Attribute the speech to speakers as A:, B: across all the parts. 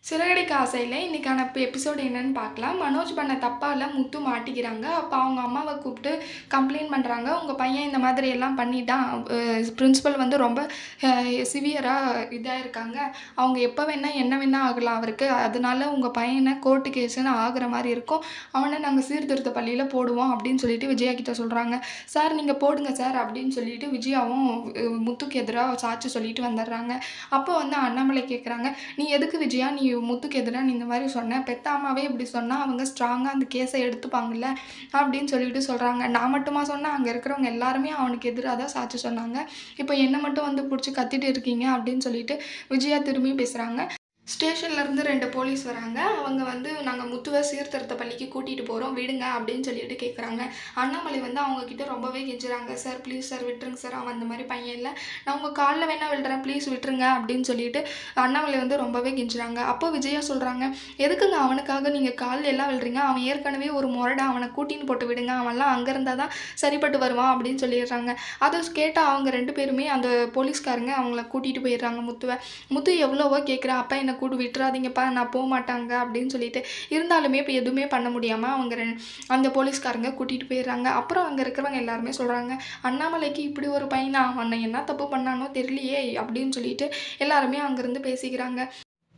A: சிறகடிக்க ஆசையில இன்னைக்கான எபிசோடு என்னன்னு பார்க்கலாம். மனோஜ் பண்ண தப்பால முத்து மாட்டிக்கிறாங்க. அப்ப அவங்க அம்மாவ கூப்பிட்டு கம்ப்ளைண்ட் பண்றாங்க. உங்க பையன் இந்த மாதிரி எல்லாம் பண்ணிட்டான். பிரின்சிபல் வந்து ரொம்ப சிவியரா இதா இருக்காங்க. அவங்க எப்ப வேணா என்ன வேணா ஆகலாம் அவருக்கு. அதனால உங்க பையன கோர்ட் கேஸ்ன்னு ஆகுற மாரி இருக்கும். அவன நாங்க சீர்திருத்த பள்ளியில போடுவோம் அப்படின்னு சொல்லிட்டு விஜயா கிட்ட சொல்றாங்க. சார் நீங்க போடுங்க சார் அப்படின்னு சொல்லிட்டு விஜயாவும் முத்துக்கு எதிரா சாட்சி சொல்லிட்டு வந்துடுறாங்க. அப்போ வந்து அண்ணாமலை கேட்குறாங்க, நீ எதுக்கு விஜயா நீ முத்துக்கு எதிரா நீ இந்த மாதிரி சொன்ன, பெத்த அம்மாவே இப்படி சொன்னா அவங்க ஸ்ட்ராங்கா அந்த கேஸை எடுத்துப்பாங்கல்ல அப்படின்னு சொல்லிட்டு சொல்றாங்க. நான் மட்டுமா சொன்னேன், அங்க இருக்கிறவங்க எல்லாருமே அவனுக்கு எதிராக தான் சாட்சி சொன்னாங்க. இப்போ என்ன மட்டும் வந்து பிடிச்சி கத்திட்டு இருக்கீங்க அப்படின்னு சொல்லிட்டு விஜயா திரும்பி பேசுறாங்க. ஸ்டேஷன்ல இருந்து 2 போலீஸ் வராங்க. அவங்க வந்து நாங்க முத்துவ சீர்திருத்த பள்ளிக்கு கூட்டிட்டு போறோம். விடுங்க அப்படின்னு சொல்லிட்டு கேட்குறாங்க. அண்ணாமலை வந்து அவங்க கிட்ட ரொம்பவே கெஞ்சுறாங்க. சார் ப்ளீஸ் சார் விட்டுருங்க சார். அவன் அந்த மாதிரி பையன் இல்ல. நான் உங்க கால்ல வேணா விழுறேன். ப்ளீஸ் விட்டுருங்க அப்படின்னு சொல்லிட்டு அண்ணாமலை வந்து ரொம்பவே கெஞ்சுறாங்க. அப்போ விஜயா சொல்றாங்க, எதுக்குங்க அவனுக்காக நீங்க கால்ல எல்லாம் விழுறீங்க? அவன் ஏற்கனவே ஒரு முரடா, அவனை கூட்டின்னு போட்டு விடுங்க. அவன்லாம் அங்க இருந்தா தான் சரிப்பட்டு வருவான் அப்படின்னு சொல்லிடுறாங்க. அதை கேட்டா அவங்க 2 பேருமே அந்த போலீஸ்காரங்க அவங்கள கூட்டிட்டு போயிடுறாங்க முத்துவ. முத்து எவ்வளவோ கேட்குறா, அப்பா என்னை கூட்டு விட்டுறாதீங்கப்பா நான் போகமாட்டாங்க அப்படின்னு சொல்லிட்டு. இருந்தாலுமே இப்போ எதுவுமே பண்ண முடியாமல் அவங்க அந்த போலீஸ்காரங்க கூட்டிகிட்டு போயிடுறாங்க. அப்புறம் அங்கே இருக்கிறவங்க எல்லாருமே சொல்கிறாங்க, அண்ணாமலைக்கு இப்படி ஒரு பையனா, அவனை என்ன தப்பு பண்ணானோ தெரியலையே அப்படின்னு சொல்லிட்டு எல்லாருமே அங்கேருந்து பேசிக்கிறாங்க.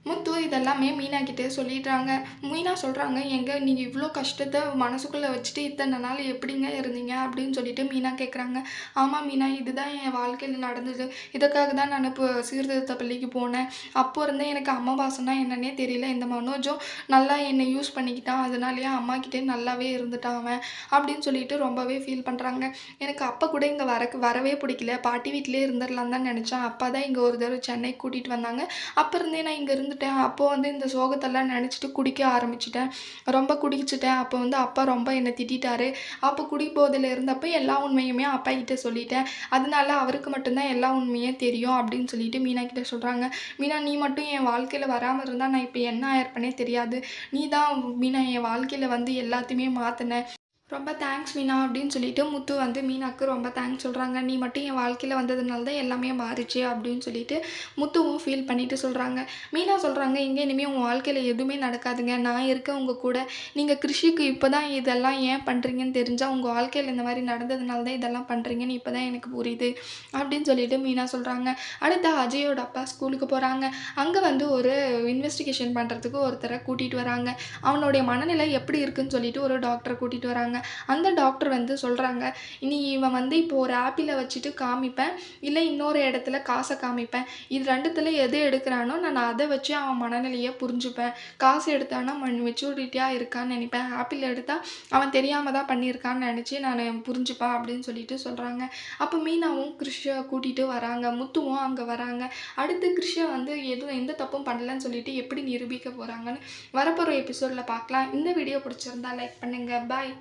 A: முத்து இதெல்லாமே மீனா கிட்டே சொல்லிடுறாங்க. மீனா சொல்கிறாங்க, எங்க நீங்கள் இவ்வளோ கஷ்டத்தை மனசுக்குள்ளே வச்சுட்டு இத்தனை நாள் எப்படிங்க இருந்தீங்க அப்படின்னு சொல்லிட்டு மீனா கேட்குறாங்க. ஆமாம் மீனா, இதுதான் என் வாழ்க்கையில் நடந்தது. இதுக்காக தான் நான் இப்போ சீர்திருத்த பள்ளிக்கு போனேன். அப்போ இருந்தே எனக்கு அம்மா பாசம்னா என்னன்னே தெரியல. இந்த மனோஜும் நல்லா என்னை யூஸ் பண்ணிக்கிட்டான். அதனாலேயே அம்மா கிட்டே நல்லாவே இருந்துட்டான் அவன் அப்படின்னு சொல்லிட்டு ரொம்பவே ஃபீல் பண்ணுறாங்க. எனக்கு அப்போ கூட இங்கே வரவே பிடிக்கல. பாட்டி வீட்டிலே இருந்துடலாம் தான் நினச்சேன். அப்பா தான் இங்கே ஒரு தடவை சென்னை கூட்டிகிட்டு வந்தாங்க. அப்போ இருந்தே நான் இங்கே இருந்துட்டேன். அப்போது வந்து இந்த சோகத்தெல்லாம் நினச்சிட்டு குடிக்க ஆரம்பிச்சிட்டேன். ரொம்ப குடிச்சிட்டேன். அப்போ வந்து அப்பா ரொம்ப என்னை திட்டிட்டாரு. அப்போ குடிபோதையில் இருந்தப்போ எல்லா உண்மையுமே அப்பா கிட்ட சொல்லிட்டேன். அதனால அவருக்கு மட்டும்தான் எல்லா உண்மையும் தெரியும் அப்படின்னு சொல்லிட்டு மீனா கிட்ட சொல்கிறாங்க. மீனா, நீ மட்டும் என் வாழ்க்கையில் வராமல் இருந்தால் நான் இப்போ என்ன ஆயிருப்பேனே தெரியாது. நீ தான் மீனா என் வாழ்க்கையில் வந்து எல்லாத்தையுமே மாற்றின. ரொம்ப தேங்க்ஸ் மீனா அப்படின்னு சொல்லிட்டு முத்து வந்து மீனாவுக்கு ரொம்ப தேங்க்ஸ் சொல்கிறாங்க. நீ மட்டும் என் வாழ்க்கையில் வந்ததுனால தான் எல்லாமே மாறிச்சு அப்படின்னு சொல்லிட்டு முத்துவும் ஃபீல் பண்ணிட்டு சொல்கிறாங்க. மீனா சொல்கிறாங்க, இங்கே இனிமேல் உங்கள் வாழ்க்கையில் எதுவுமே நடக்காதுங்க. நான் இருக்கேன் உங்கள் கூட. நீங்கள் கிருஷிக்கு இப்போ தான் இதெல்லாம் ஏன் பண்ணுறீங்கன்னு தெரிஞ்சால் உங்கள் வாழ்க்கையில் இந்த மாதிரி நடந்ததுனால தான் இதெல்லாம் பண்ணுறீங்கன்னு இப்போ தான் எனக்கு புரியுது அப்படின்னு சொல்லிட்டு மீனா சொல்கிறாங்க. அடுத்து அஜயோட அப்பா ஸ்கூலுக்கு போகிறாங்க. அங்கே வந்து ஒரு இன்வெஸ்டிகேஷன் பண்ணுறதுக்கு ஒருத்தரை கூட்டிகிட்டு வராங்க. அவனுடைய மனநிலை எப்படி இருக்குன்னு சொல்லிட்டு ஒரு டாக்டரை கூட்டிகிட்டு வராங்க. அந்த டாக்டர் வந்து சொல்கிறாங்க, இனி இவன் வந்து இப்போ ஒரு ஆப்பிளை வச்சுட்டு காமிப்பேன், இல்லை இன்னொரு இடத்துல காசை காமிப்பேன். இது 2த்துல எது எடுக்கிறானோ நான் அதை வச்சு அவன் மனநிலையை புரிஞ்சுப்பேன். காசு எடுத்தானா மெச்சூரிட்டியாக இருக்கான்னு நினைப்பேன். ஆப்பிள் எடுத்தால் அவன் தெரியாமல் தான் பண்ணியிருக்கான்னு நினச்சி நான் புரிஞ்சுப்பேன் அப்படின்னு சொல்லிட்டு சொல்கிறாங்க. அப்போ மீனாவும் கிருஷை கூட்டிகிட்டு வராங்க. முத்துவும் அங்கே வராங்க. அடுத்து கிருஷை வந்து எதுவும் எந்த தப்பும் பண்ணலன்னு சொல்லிட்டு எப்படி நிரூபிக்க போகிறாங்கன்னு வரப்போகிற எபிசோடில் பார்க்கலாம். இந்த வீடியோ பிடிச்சிருந்தா லைக் பண்ணுங்கள். பாய்.